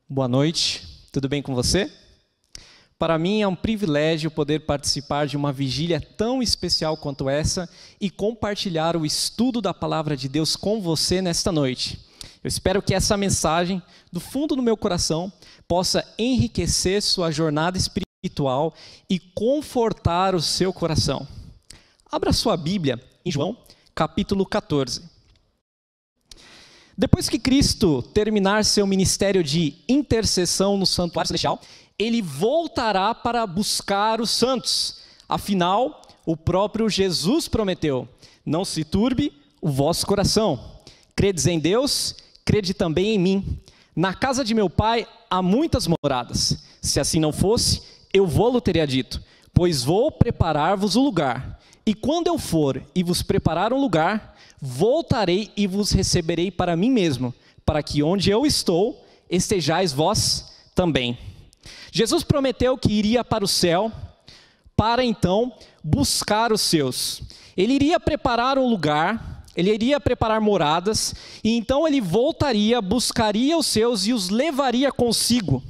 Boa noite, tudo bem com você? Para mim é um privilégio poder participar de uma vigília tão especial quanto essa e compartilhar o estudo da Palavra de Deus com você nesta noite. Eu espero que essa mensagem, do fundo do meu coração, possa enriquecer sua jornada espiritual e confortar o seu coração. Abra sua Bíblia em João, capítulo 14. Depois que Cristo terminar seu ministério de intercessão no santuário celestial, ele voltará para buscar os santos. Afinal, o próprio Jesus prometeu: não se turbe o vosso coração. Credes em Deus, crede também em mim. Na casa de meu Pai há muitas moradas. Se assim não fosse, eu vou-lo teria dito, pois vou preparar-vos o lugar. E quando eu for e vos preparar um lugar, voltarei e vos receberei para mim mesmo, para que onde eu estou, estejais vós também. Jesus prometeu que iria para o céu, para então buscar os seus. Ele iria preparar um lugar, ele iria preparar moradas, e então ele voltaria, buscaria os seus e os levaria consigo.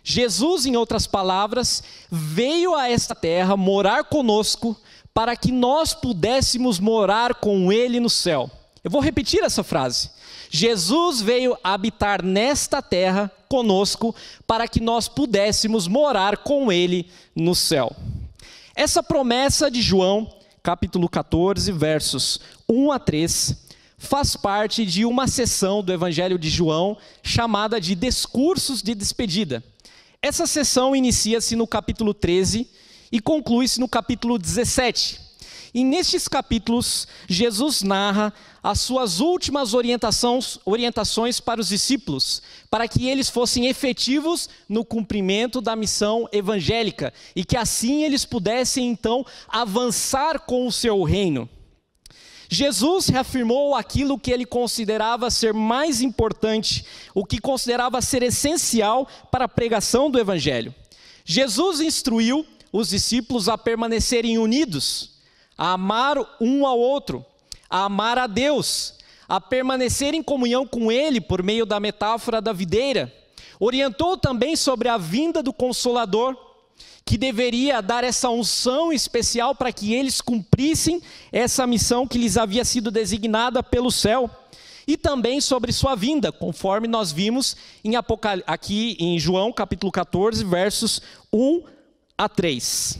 Jesus, em outras palavras, veio a esta terra morar conosco, para que nós pudéssemos morar com Ele no céu. Eu vou repetir essa frase. Jesus veio habitar nesta terra conosco, para que nós pudéssemos morar com Ele no céu. Essa promessa de João, capítulo 14, versos 1 a 3, faz parte de uma seção do Evangelho de João, chamada de Discursos de Despedida. Essa seção inicia-se no capítulo 13, e conclui-se no capítulo 17. E nestes capítulos, Jesus narra as suas últimas orientações para os discípulos, para que eles fossem efetivos no cumprimento da missão evangélica, e que assim eles pudessem então avançar com o seu reino. Jesus reafirmou aquilo que ele considerava ser mais importante, o que considerava ser essencial para a pregação do evangelho. Jesus instruiu os discípulos a permanecerem unidos, a amar um ao outro, a amar a Deus, a permanecer em comunhão com Ele por meio da metáfora da videira. Orientou também sobre a vinda do Consolador, que deveria dar essa unção especial para que eles cumprissem essa missão que lhes havia sido designada pelo céu. E também sobre sua vinda, conforme nós vimos aqui em João capítulo 14, versos 1 a 3.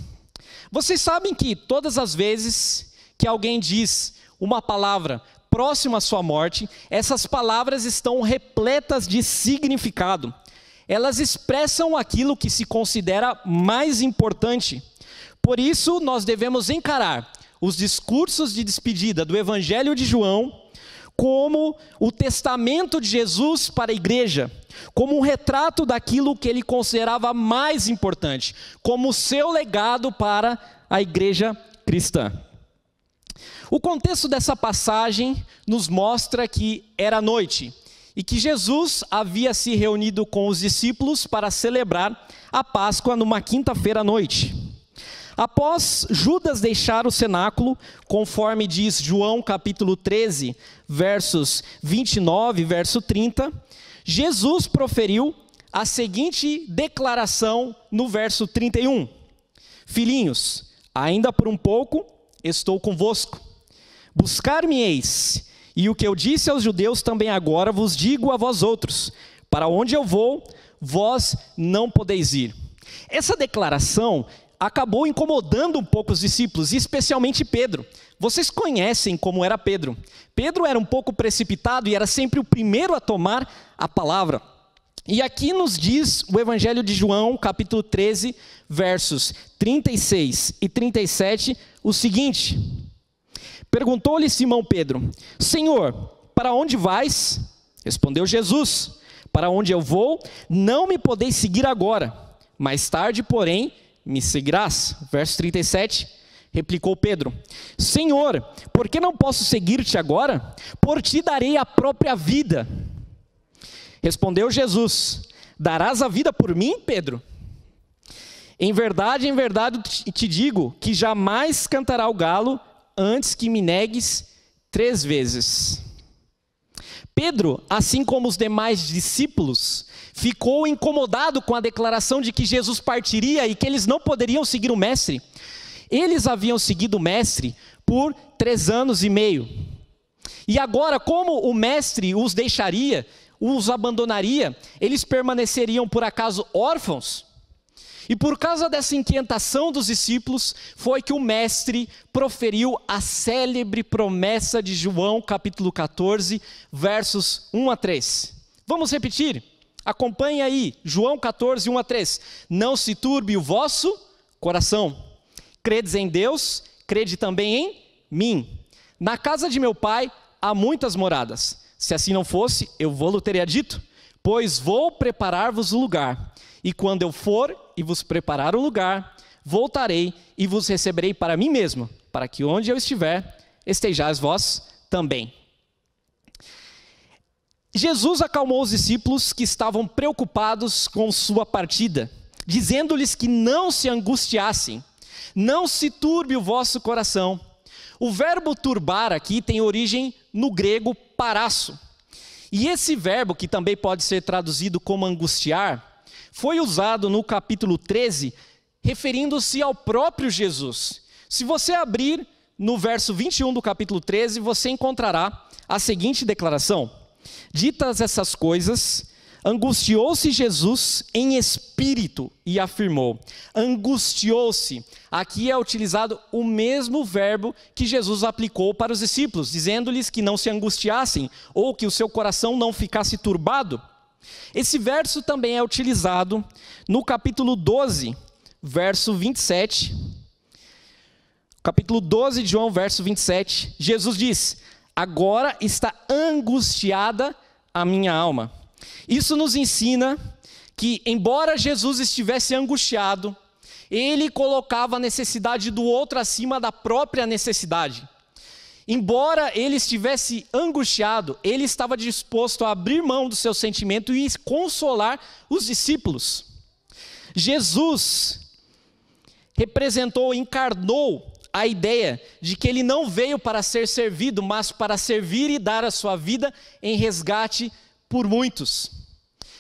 Vocês sabem que todas as vezes que alguém diz uma palavra próxima à sua morte, essas palavras estão repletas de significado. Elas expressam aquilo que se considera mais importante. Por isso, nós devemos encarar os discursos de despedida do Evangelho de João como o testamento de Jesus para a igreja, como um retrato daquilo que ele considerava mais importante, como o seu legado para a igreja cristã. O contexto dessa passagem nos mostra que era noite e que Jesus havia se reunido com os discípulos para celebrar a Páscoa numa quinta-feira à noite. Após Judas deixar o cenáculo, conforme diz João capítulo 13, versos 29 e verso 30, Jesus proferiu a seguinte declaração no verso 31. Filhinhos, ainda por um pouco estou convosco. Buscar-me-eis, e o que eu disse aos judeus também agora vos digo a vós outros. Para onde eu vou, vós não podeis ir. Essa declaração acabou incomodando um pouco os discípulos, e especialmente Pedro. Vocês conhecem como era Pedro. Pedro era um pouco precipitado e era sempre o primeiro a tomar a palavra. E aqui nos diz o Evangelho de João, capítulo 13, versos 36 e 37, o seguinte: perguntou-lhe Simão Pedro: Senhor, para onde vais? Respondeu Jesus: para onde eu vou, não me podeis seguir agora, mais tarde, porém, me seguirás. Verso 37, replicou Pedro: Senhor, por que não posso seguir-te agora? Por ti darei a própria vida. Respondeu Jesus: darás a vida por mim, Pedro? Em verdade te digo que jamais cantará o galo antes que me negues 3 vezes. Pedro, assim como os demais discípulos, ficou incomodado com a declaração de que Jesus partiria e que eles não poderiam seguir o mestre. Eles haviam seguido o mestre por 3 anos e meio. E agora, como o mestre os deixaria, os abandonaria, eles permaneceriam por acaso órfãos? E por causa dessa inquietação dos discípulos, foi que o mestre proferiu a célebre promessa de João capítulo 14, versos 1 a 3. Vamos repetir? Acompanhe aí, João 14, 1 a 3. Não se turbe o vosso coração. Credes em Deus, crede também em mim. Na casa de meu pai há muitas moradas. Se assim não fosse, eu vou-lo teria dito, pois vou preparar-vos o lugar. E quando eu for e vos preparar o lugar, voltarei e vos receberei para mim mesmo, para que onde eu estiver, estejais vós também. Jesus acalmou os discípulos que estavam preocupados com sua partida, dizendo-lhes que não se angustiassem, não se turbe o vosso coração. O verbo turbar aqui tem origem no grego parasso. E esse verbo, que também pode ser traduzido como angustiar, foi usado no capítulo 13, referindo-se ao próprio Jesus. Se você abrir no verso 21 do capítulo 13, você encontrará a seguinte declaração: ditas essas coisas, angustiou-se Jesus em espírito e afirmou. Angustiou-se. Aqui é utilizado o mesmo verbo que Jesus aplicou para os discípulos, dizendo-lhes que não se angustiassem ou que o seu coração não ficasse turbado. Esse verso também é utilizado no capítulo 12, verso 27. Capítulo 12 de João, verso 27. Jesus diz: agora está angustiada a minha alma. Isso nos ensina que, embora Jesus estivesse angustiado, ele colocava a necessidade do outro acima da própria necessidade. Embora ele estivesse angustiado, ele estava disposto a abrir mão do seu sentimento e consolar os discípulos. Jesus representou, encarnou a ideia de que ele não veio para ser servido, mas para servir e dar a sua vida em resgate por muitos.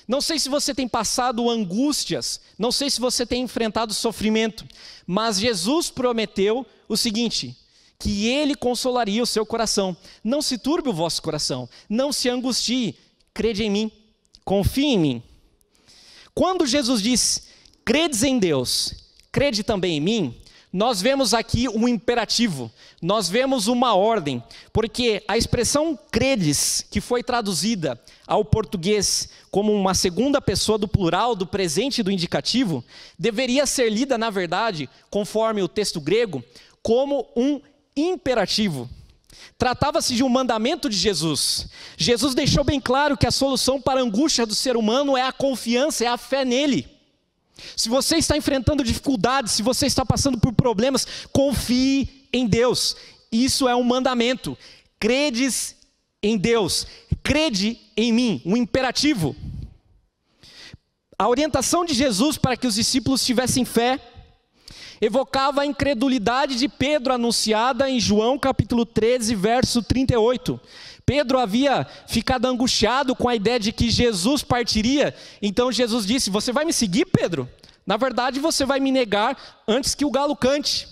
Não sei se você tem passado angústias, não sei se você tem enfrentado sofrimento, mas Jesus prometeu o seguinte: que ele consolaria o seu coração. Não se turbe o vosso coração, não se angustie, crede em mim, confie em mim. Quando Jesus diz, credes em Deus, crede também em mim, nós vemos aqui um imperativo, nós vemos uma ordem, porque a expressão credes, que foi traduzida ao português como uma segunda pessoa do plural, do presente e do indicativo, deveria ser lida, na verdade, conforme o texto grego, como um imperativo. Tratava-se de um mandamento de Jesus. Jesus deixou bem claro que a solução para a angústia do ser humano é a confiança, é a fé nele. Se você está enfrentando dificuldades, se você está passando por problemas, confie em Deus. Isso é um mandamento. Credes em Deus, crede em mim, um imperativo. A orientação de Jesus para que os discípulos tivessem fé evocava a incredulidade de Pedro anunciada em João capítulo 13, verso 38. Pedro havia ficado angustiado com a ideia de que Jesus partiria, então Jesus disse: você vai me seguir, Pedro? Na verdade você vai me negar antes que o galo cante.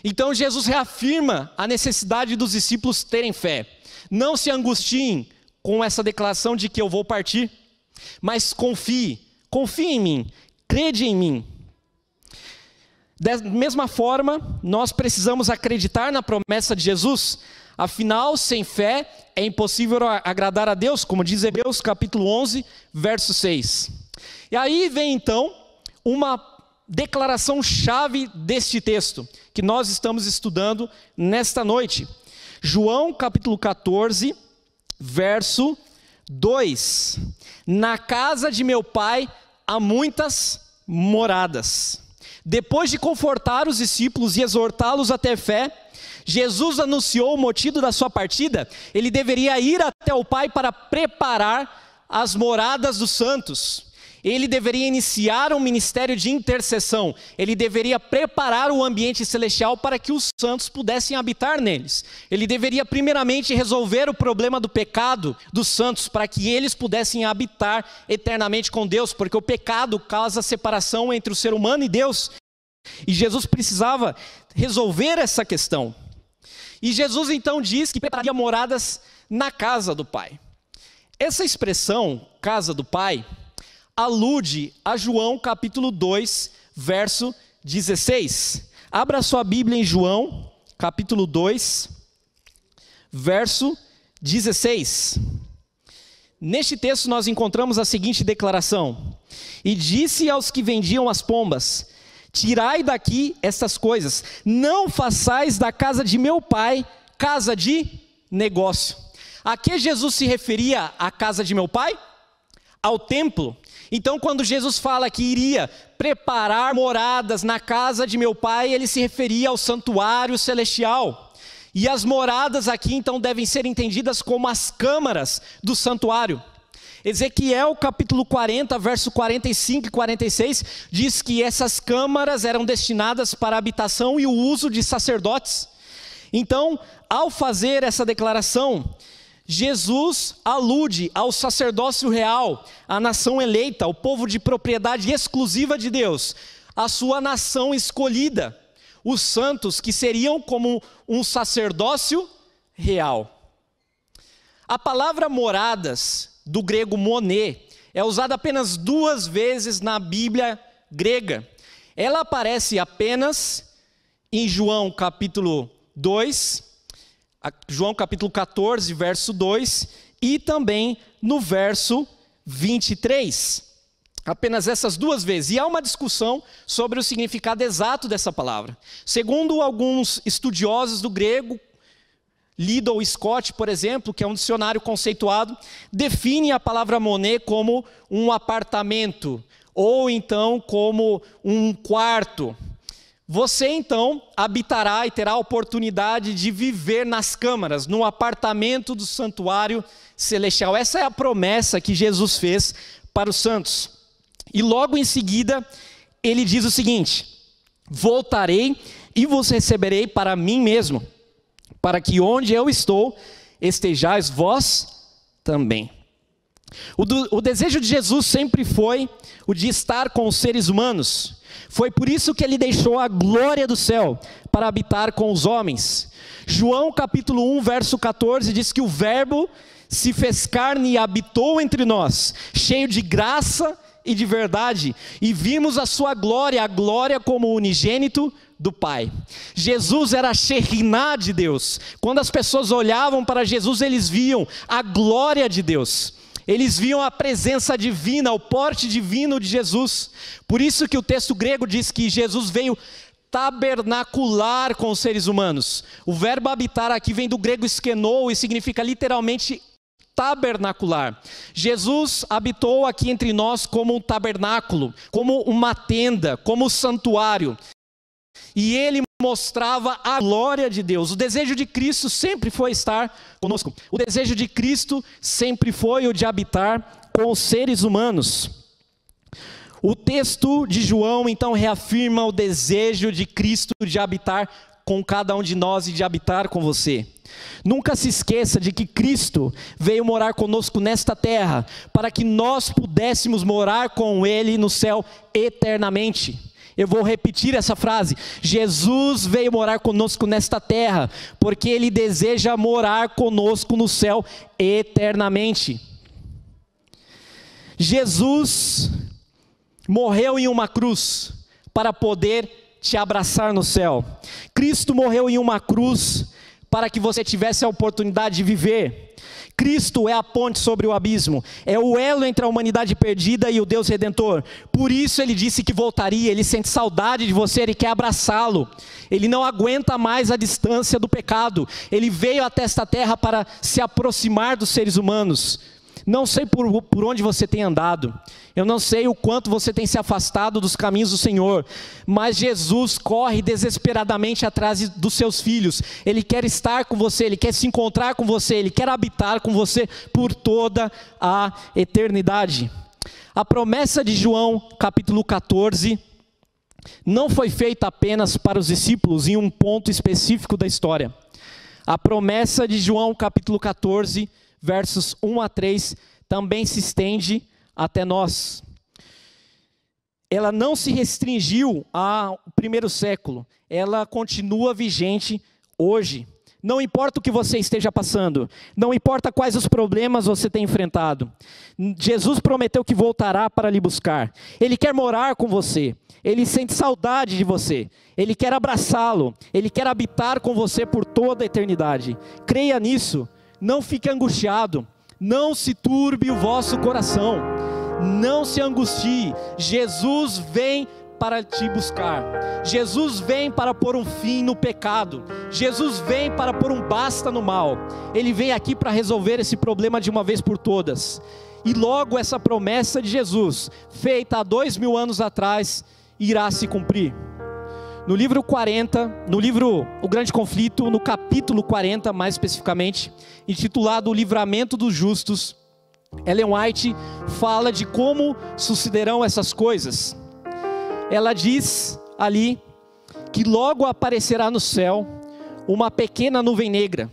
Então Jesus reafirma a necessidade dos discípulos terem fé. Não se angustiem com essa declaração de que eu vou partir, mas confie em mim, crede em mim. Da mesma forma, nós precisamos acreditar na promessa de Jesus. Afinal, sem fé é impossível agradar a Deus, como diz Hebreus capítulo 11, verso 6. E aí vem então uma declaração chave deste texto, que nós estamos estudando nesta noite. João capítulo 14, verso 2. Na casa de meu pai há muitas moradas. Depois de confortar os discípulos e exortá-los a ter fé, Jesus anunciou o motivo da sua partida. Ele deveria ir até o Pai para preparar as moradas dos santos. Ele deveria iniciar um ministério de intercessão. Ele deveria preparar o ambiente celestial para que os santos pudessem habitar neles. Ele deveria primeiramente resolver o problema do pecado dos santos, para que eles pudessem habitar eternamente com Deus, porque o pecado causa separação entre o ser humano e Deus. E Jesus precisava resolver essa questão. E Jesus então diz que prepararia moradas na casa do Pai. Essa expressão, casa do Pai, alude a João capítulo 2, verso 16. Abra sua Bíblia em João, capítulo 2, verso 16. Neste texto nós encontramos a seguinte declaração: E disse aos que vendiam as pombas: Tirai daqui estas coisas, não façais da casa de meu pai casa de negócio. A que Jesus se referia à casa de meu pai? Ao templo. Então, quando Jesus fala que iria preparar moradas na casa de meu pai, ele se referia ao santuário celestial. E as moradas aqui, então, devem ser entendidas como as câmaras do santuário. Ezequiel, capítulo 40, verso 45 e 46, diz que essas câmaras eram destinadas para a habitação e o uso de sacerdotes. Então, ao fazer essa declaração, Jesus alude ao sacerdócio real, à nação eleita, ao povo de propriedade exclusiva de Deus, a sua nação escolhida, os santos que seriam como um sacerdócio real. A palavra moradas, do grego monê, é usada apenas 2 vezes na Bíblia grega. Ela aparece apenas em João capítulo 2, João capítulo 14, verso 2, e também no verso 23. Apenas essas 2 vezes. E há uma discussão sobre o significado exato dessa palavra. Segundo alguns estudiosos do grego, Liddell Scott, por exemplo, que é um dicionário conceituado, define a palavra monê como um apartamento, ou então como um quarto. Você então habitará e terá a oportunidade de viver nas câmaras, no apartamento do santuário celestial. Essa é a promessa que Jesus fez para os santos. E logo em seguida, ele diz o seguinte: voltarei e vos receberei para mim mesmo, para que onde eu estou, estejais vós também. O desejo de Jesus sempre foi o de estar com os seres humanos. Foi por isso que ele deixou a glória do céu para habitar com os homens. João capítulo 1, verso 14 diz que o verbo se fez carne e habitou entre nós, cheio de graça e de verdade, e vimos a sua glória, a glória como unigênito do Pai. Jesus era a Shekinah de Deus. Quando as pessoas olhavam para Jesus, eles viam a glória de Deus. Eles viam a presença divina, o porte divino de Jesus. Por isso que o texto grego diz que Jesus veio tabernacular com os seres humanos. O verbo habitar aqui vem do grego skenou e significa literalmente tabernacular. Jesus habitou aqui entre nós como um tabernáculo, como uma tenda, como um santuário. E ele mostrava a glória de Deus. O desejo de Cristo sempre foi estar conosco. O desejo de Cristo sempre foi o de habitar com os seres humanos. O texto de João então reafirma o desejo de Cristo de habitar com cada um de nós e de habitar com você. Nunca se esqueça de que Cristo veio morar conosco nesta terra, para que nós pudéssemos morar com Ele no céu eternamente. Eu vou repetir essa frase: Jesus veio morar conosco nesta terra, porque Ele deseja morar conosco no céu eternamente. Jesus morreu em uma cruz para poder te abraçar no céu. Cristo morreu em uma cruz para que você tivesse a oportunidade de viver. Cristo é a ponte sobre o abismo, é o elo entre a humanidade perdida e o Deus Redentor. Por isso ele disse que voltaria. Ele sente saudade de você, ele quer abraçá-lo. Ele não aguenta mais a distância do pecado. Ele veio até esta terra para se aproximar dos seres humanos. Não sei por onde você tem andado, eu não sei o quanto você tem se afastado dos caminhos do Senhor, mas Jesus corre desesperadamente atrás dos seus filhos. Ele quer estar com você, Ele quer se encontrar com você, Ele quer habitar com você por toda a eternidade. A promessa de João, capítulo 14, não foi feita apenas para os discípulos em um ponto específico da história. A promessa de João, capítulo 14, versos 1 a 3, também se estende até nós. Ela não se restringiu ao primeiro século, ela continua vigente hoje. Não importa o que você esteja passando, não importa quais os problemas você tem enfrentado, Jesus prometeu que voltará para lhe buscar. Ele quer morar com você, Ele sente saudade de você, Ele quer abraçá-lo, Ele quer habitar com você por toda a eternidade. Creia nisso, não fique angustiado, não se turbe o vosso coração, não se angustie. Jesus vem para te buscar, Jesus vem para pôr um fim no pecado, Jesus vem para pôr um basta no mal. Ele vem aqui para resolver esse problema de uma vez por todas. E logo essa promessa de Jesus, feita há 2000 anos atrás, irá se cumprir. No livro 40, no livro O Grande Conflito, no capítulo 40 mais especificamente, intitulado O Livramento dos Justos, Ellen White fala de como sucederão essas coisas. Ela diz ali que logo aparecerá no céu uma pequena nuvem negra.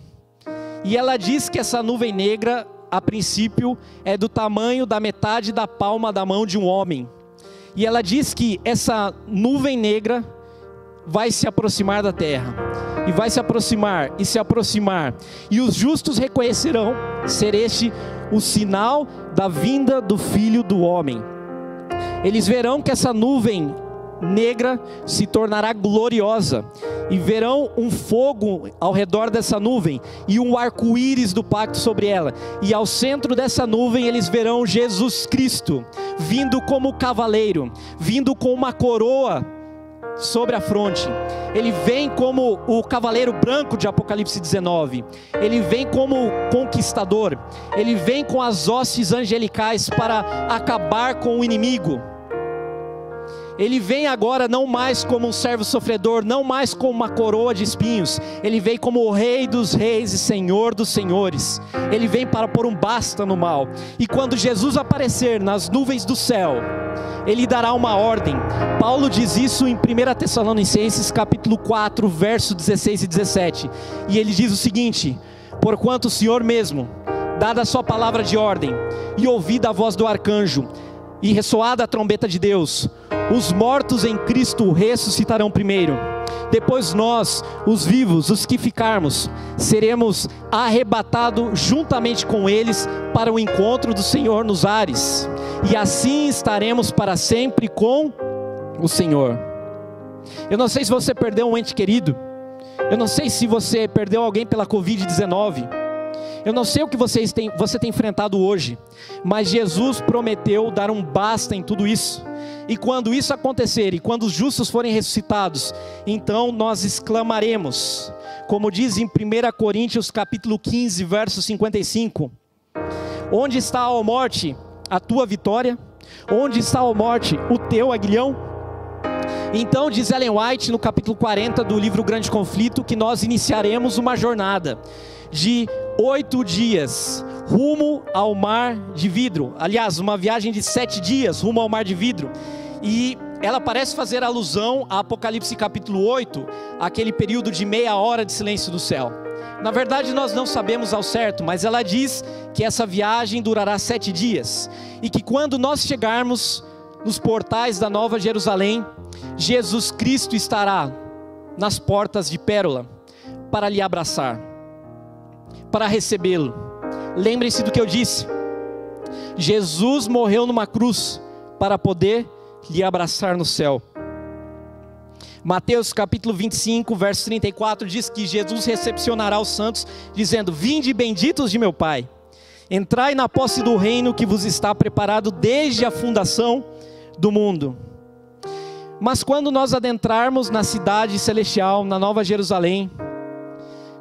E ela diz que essa nuvem negra, a princípio, é do tamanho da metade da palma da mão de um homem. E ela diz que essa nuvem negra vai se aproximar da terra. E vai se aproximar e se aproximar. E os justos reconhecerão ser este o sinal da vinda do Filho do Homem. Eles verão que essa nuvem negra se tornará gloriosa, e verão um fogo ao redor dessa nuvem, e um arco-íris do pacto sobre ela, e ao centro dessa nuvem eles verão Jesus Cristo, vindo como cavaleiro, vindo com uma coroa sobre a fronte. Ele vem como o cavaleiro branco de Apocalipse 19, ele vem como conquistador, ele vem com as hostes angelicais para acabar com o inimigo. Ele vem agora não mais como um servo sofredor, não mais como uma coroa de espinhos. Ele vem como o Rei dos reis e Senhor dos senhores. Ele vem para pôr um basta no mal. E quando Jesus aparecer nas nuvens do céu, Ele dará uma ordem. Paulo diz isso em 1 Tessalonicenses capítulo 4, versos 16 e 17. E ele diz o seguinte: porquanto o Senhor mesmo, dada a sua palavra de ordem, e ouvida a voz do arcanjo, e ressoada a trombeta de Deus, os mortos em Cristo ressuscitarão primeiro. Depois nós, os vivos, os que ficarmos, seremos arrebatados juntamente com eles para o encontro do Senhor nos ares. E assim estaremos para sempre com o Senhor. Eu não sei se você perdeu um ente querido. Eu não sei se você perdeu alguém pela Covid-19. Eu não sei o que você tem enfrentado hoje, mas Jesus prometeu dar um basta em tudo isso. E quando isso acontecer, e quando os justos forem ressuscitados, então nós exclamaremos, como diz em 1 Coríntios capítulo 15, verso 55, onde está, ó morte, a tua vitória? Onde está, ó morte, o teu aguilhão? Então diz Ellen White no capítulo 40 do livro O Grande Conflito, que nós iniciaremos uma jornada de 8 dias rumo ao mar de vidro. Aliás, uma viagem de 7 dias rumo ao mar de vidro. E ela parece fazer alusão a Apocalipse capítulo 8, aquele período de meia hora de silêncio do céu. Na verdade nós não sabemos ao certo, mas ela diz que essa viagem durará 7 dias. E que quando nós chegarmos nos portais da Nova Jerusalém, Jesus Cristo estará nas portas de pérola para lhe abraçar, para recebê-lo. Lembre-se do que eu disse: Jesus morreu numa cruz para poder lhe abraçar no céu. Mateus capítulo 25, verso 34 diz que Jesus recepcionará os santos, dizendo: vinde benditos de meu Pai, entrai na posse do reino que vos está preparado desde a fundação do mundo. Mas quando nós adentrarmos na cidade celestial, na Nova Jerusalém,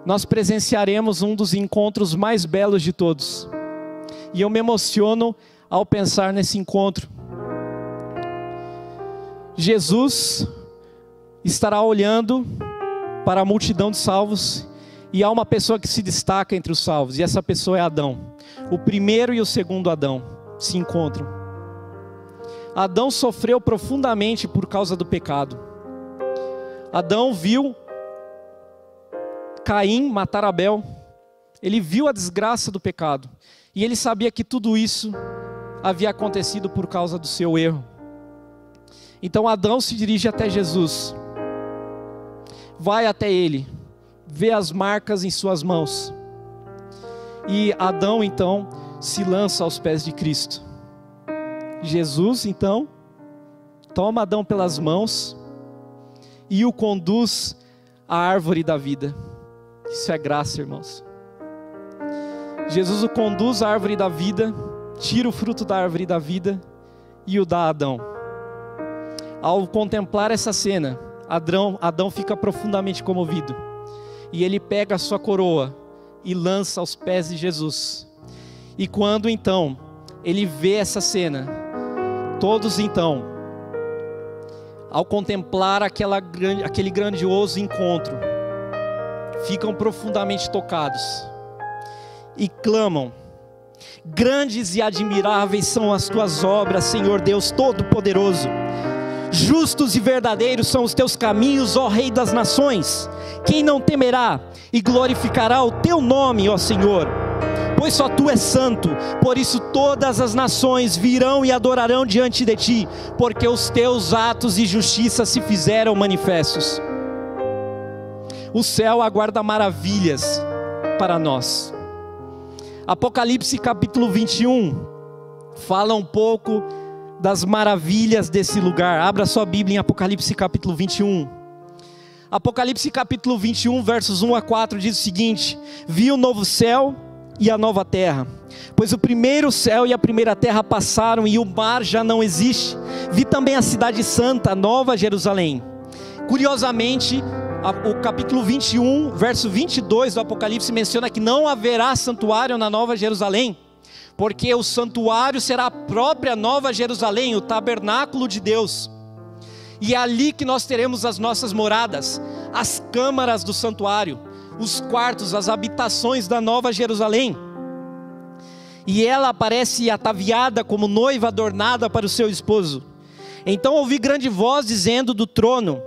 nós presenciaremos um dos encontros mais belos de todos. E eu me emociono ao pensar nesse encontro. Jesus estará olhando para a multidão de salvos, e há uma pessoa que se destaca entre os salvos, e essa pessoa é Adão. O primeiro e o segundo Adão se encontram. Adão sofreu profundamente por causa do pecado. Adão viu Caim matar Abel. Ele viu a desgraça do pecado. E ele sabia que tudo isso havia acontecido por causa do seu erro. Então Adão se dirige até Jesus. Vai até ele. Vê as marcas em suas mãos. E Adão então se lança aos pés de Cristo. Jesus então toma Adão pelas mãos e o conduz à árvore da vida. Isso é graça, irmãos. Jesus o conduz à árvore da vida, tira o fruto da árvore da vida e o dá a Adão. Ao contemplar essa cena, Adão fica profundamente comovido. E ele pega a sua coroa e lança aos pés de Jesus. E quando então ele vê essa cena, todos então, ao contemplar aquele grandioso encontro, ficam profundamente tocados e clamam: grandes e admiráveis são as tuas obras, Senhor Deus Todo-Poderoso. Justos e verdadeiros são os teus caminhos, ó Rei das nações. Quem não temerá e glorificará o teu nome, ó Senhor? Pois só tu és santo, por isso todas as nações virão e adorarão diante de ti, porque os teus atos de justiça se fizeram manifestos. O céu aguarda maravilhas para nós. Apocalipse capítulo 21 fala um pouco das maravilhas desse lugar. Abra sua Bíblia em Apocalipse capítulo 21. Apocalipse capítulo 21, versos 1 a 4 diz o seguinte: vi o novo céu e a nova terra, pois o primeiro céu e a primeira terra passaram e o mar já não existe. Vi também a cidade santa, a nova Jerusalém. Curiosamente, o capítulo 21, verso 22 do Apocalipse menciona que não haverá santuário na nova Jerusalém, porque o santuário será a própria nova Jerusalém, o tabernáculo de Deus. E é ali que nós teremos as nossas moradas, as câmaras do santuário, os quartos, as habitações da nova Jerusalém. E ela aparece ataviada como noiva adornada para o seu esposo. Então ouvi grande voz dizendo do trono: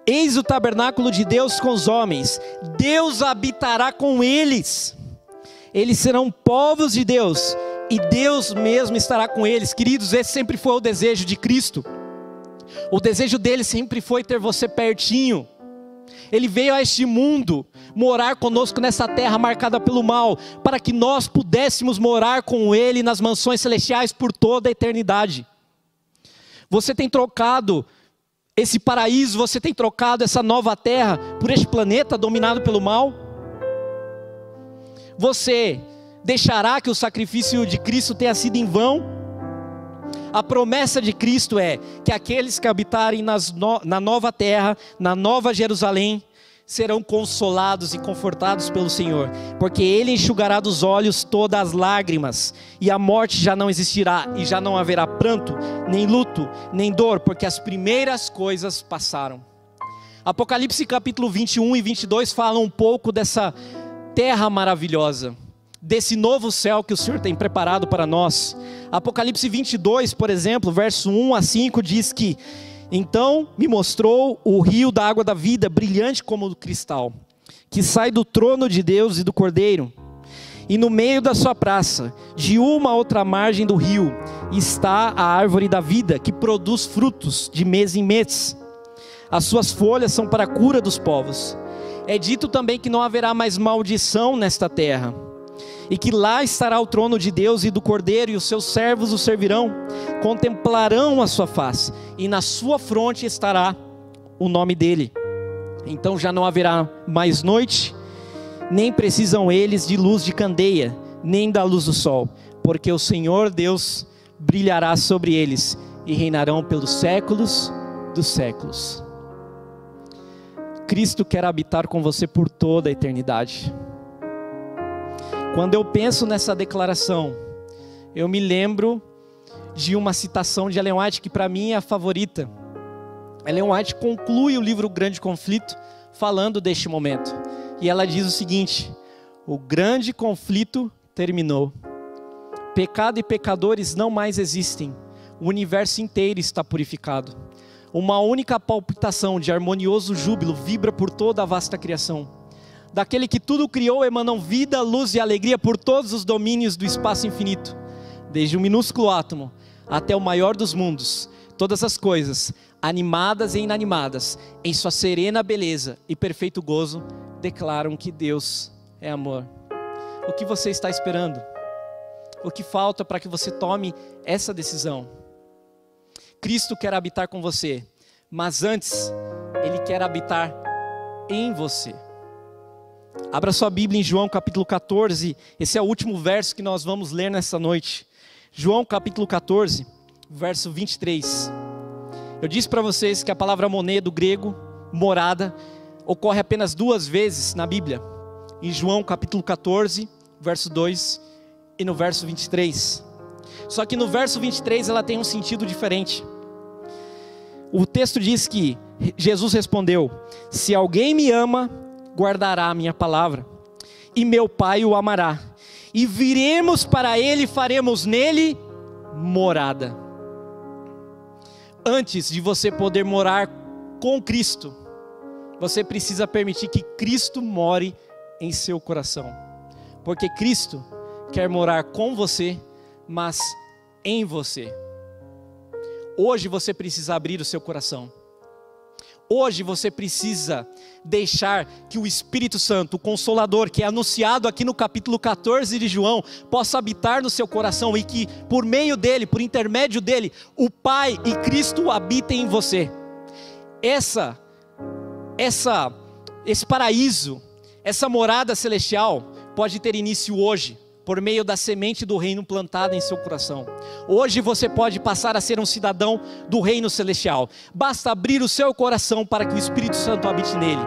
eis o tabernáculo de Deus com os homens, Deus habitará com eles. Eles serão povos de Deus, e Deus mesmo estará com eles. Queridos, esse sempre foi o desejo de Cristo. O desejo dele sempre foi ter você pertinho. Ele veio a este mundo morar conosco nessa terra marcada pelo mal, para que nós pudéssemos morar com ele nas mansões celestiais por toda a eternidade. Você tem trocado esse paraíso, você tem trocado essa nova terra por este planeta dominado pelo mal? Você deixará que o sacrifício de Cristo tenha sido em vão? A promessa de Cristo é que aqueles que habitarem na nova terra, na nova Jerusalém, serão consolados e confortados pelo Senhor, porque Ele enxugará dos olhos todas as lágrimas, e a morte já não existirá, e já não haverá pranto, nem luto, nem dor, porque as primeiras coisas passaram. Apocalipse capítulo 21 e 22 falam um pouco dessa terra maravilhosa, desse novo céu que o Senhor tem preparado para nós. Apocalipse 22, por exemplo, verso 1 a 5 diz que: então me mostrou o rio da água da vida, brilhante como cristal, que sai do trono de Deus e do Cordeiro. E no meio da sua praça, de uma a outra margem do rio, está a árvore da vida, que produz frutos de mês em mês. As suas folhas são para a cura dos povos. É dito também que não haverá mais maldição nesta terra, e que lá estará o trono de Deus e do Cordeiro, e os seus servos o servirão, contemplarão a sua face, e na sua fronte estará o nome dele. Então já não haverá mais noite, nem precisam eles de luz de candeia, nem da luz do sol, porque o Senhor Deus brilhará sobre eles, e reinarão pelos séculos dos séculos. Cristo quer habitar com você por toda a eternidade. Quando eu penso nessa declaração, eu me lembro de uma citação de Ellen White, que para mim é a favorita. Ellen White conclui o livro O Grande Conflito falando deste momento. E ela diz o seguinte: o grande conflito terminou. Pecado e pecadores não mais existem. o universo inteiro está purificado. Uma única palpitação de harmonioso júbilo vibra por toda a vasta criação. Daquele que tudo criou emanam vida, luz e alegria por todos os domínios do espaço infinito. Desde o minúsculo átomo até o maior dos mundos, todas as coisas, animadas e inanimadas, em sua serena beleza e perfeito gozo, declaram que Deus é amor. O que você está esperando? O que falta para que você tome essa decisão? Cristo quer habitar com você, mas antes, Ele quer habitar em você. Abra sua Bíblia em João capítulo 14, esse é o último verso que nós vamos ler nessa noite. João capítulo 14, verso 23. Eu disse para vocês que a palavra monê do grego, morada, ocorre apenas 2 vezes na Bíblia. Em João capítulo 14, verso 2 e no verso 23. Só que no verso 23 ela tem um sentido diferente. O texto diz que Jesus respondeu: se alguém me ama, guardará a minha palavra, e meu Pai o amará, e viremos para ele e faremos nele morada. Antes de você poder morar com Cristo, você precisa permitir que Cristo more em seu coração, porque Cristo quer morar com você, mas em você. Hoje você precisa abrir o seu coração. Hoje você precisa deixar que o Espírito Santo, o Consolador, que é anunciado aqui no capítulo 14 de João, possa habitar no seu coração e que por meio dele, por intermédio dele, o Pai e Cristo habitem em você. Esse paraíso, essa morada celestial pode ter início hoje, por meio da semente do reino plantada em seu coração. Hoje você pode passar a ser um cidadão do reino celestial. Basta abrir o seu coração para que o Espírito Santo habite nele.